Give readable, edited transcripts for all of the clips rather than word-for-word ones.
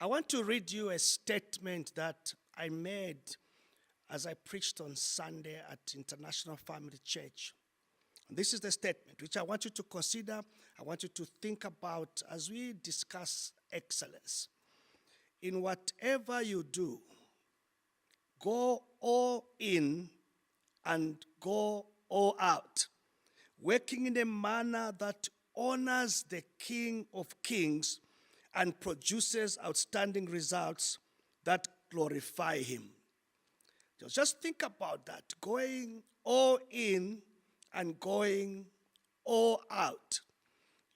I want to read you a statement that I made as I preached on Sunday at International Family Church. And this is the statement which I want you to consider, I want you to think about as we discuss excellence. In whatever you do, go all in and go all out, working in a manner that honors the King of Kings and produces outstanding results that glorify him. Just think about that, going all in and going all out.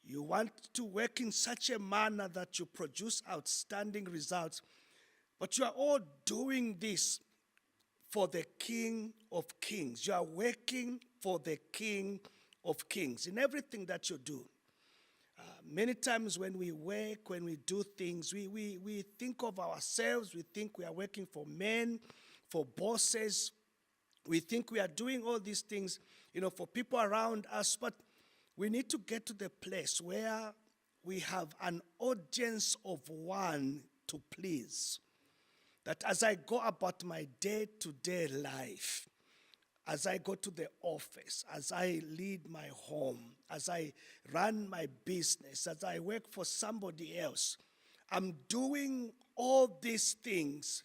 You want to work in such a manner that you produce outstanding results, but you are all doing this for the King of Kings. You are working for the King of Kings in everything that you do. Many times when we work, when we do things, we think of ourselves, we think we are working for men, for bosses. We think we are doing all these things, for people around us, but we need to get to the place where we have an audience of one to please. That as I go about my day-to-day life, as I go to the office, as I lead my home, as I run my business, as I work for somebody else, I'm doing all these things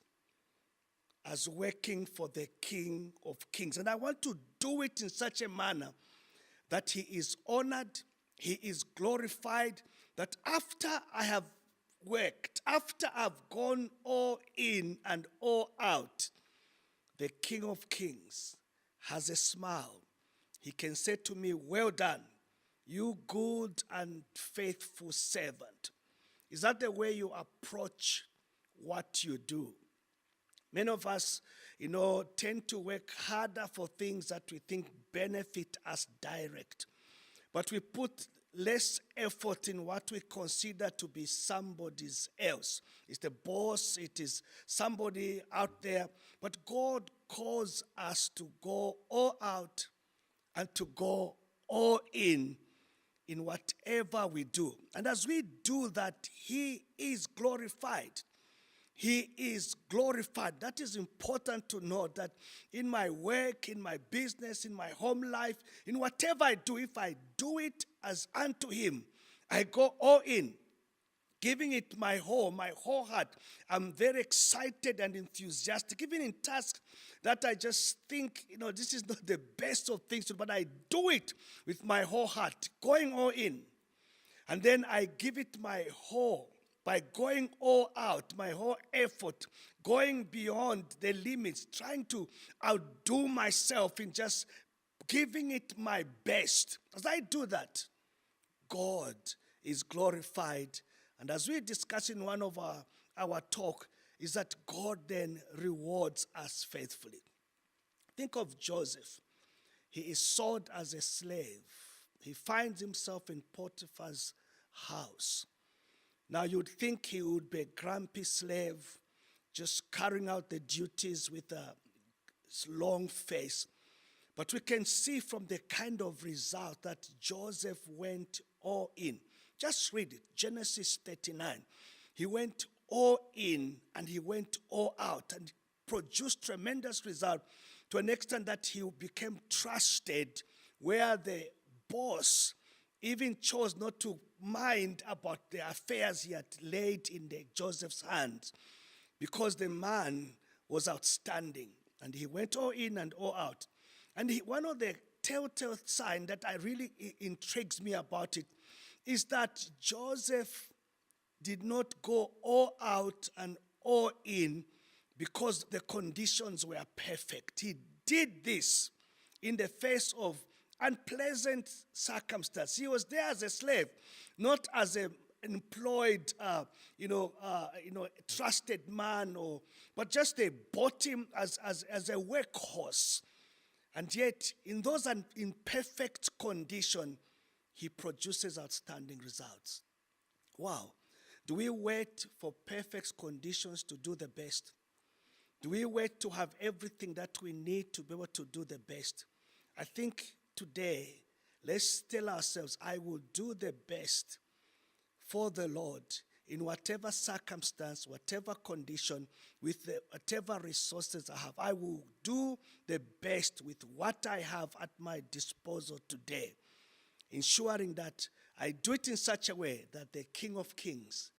as working for the King of Kings. And I want to do it in such a manner that he is honored, he is glorified, that after I have worked, after I've gone all in and all out, the King of Kings has a smile. He can say to me, well done, you good and faithful servant. Is that the way you approach what you do? Many of us, tend to work harder for things that we think benefit us direct. But we put less effort in what we consider to be somebody's else. It's the boss, it is somebody out there. But God calls us to go all out and to go all in whatever we do. And as we do that, he is glorified. He is glorified. That is important to know, that in my work, in my business, in my home life, in whatever I do, if I do it as unto him, I go all in, giving it my whole heart. I'm very excited and enthusiastic, even in tasks that I just think, this is not the best of things, but I do it with my whole heart, going all in. And then I give it my whole, by going all out, my whole effort, going beyond the limits, trying to outdo myself in just giving it my best. As I do that, God is glorified. And as we discuss in one of our talk, is that God then rewards us faithfully. Think of Joseph. He is sold as a slave. He finds himself in Potiphar's house. Now you'd think he would be a grumpy slave, just carrying out the duties with a long face. But we can see from the kind of result that Joseph went all in. Just read it, Genesis 39. He went all in and he went all out and produced tremendous result to an extent that he became trusted, where the boss even chose not to mind about the affairs he had laid in Joseph's hands, because the man was outstanding and he went all in and all out. And one of the telltale signs that really intrigues me about it is that Joseph did not go all out and all in because the conditions were perfect. He did this in the face of unpleasant circumstance. He was there as a slave, not as an employed, trusted man, but just they bought him as a workhorse. And yet, in those imperfect conditions, he produces outstanding results. Wow. Do we wait for perfect conditions to do the best? Do we wait to have everything that we need to be able to do the best? I think today, let's tell ourselves, I will do the best for the Lord in whatever circumstance, whatever condition, with whatever resources I have. I will do the best with what I have at my disposal today, ensuring that I do it in such a way that the King of Kings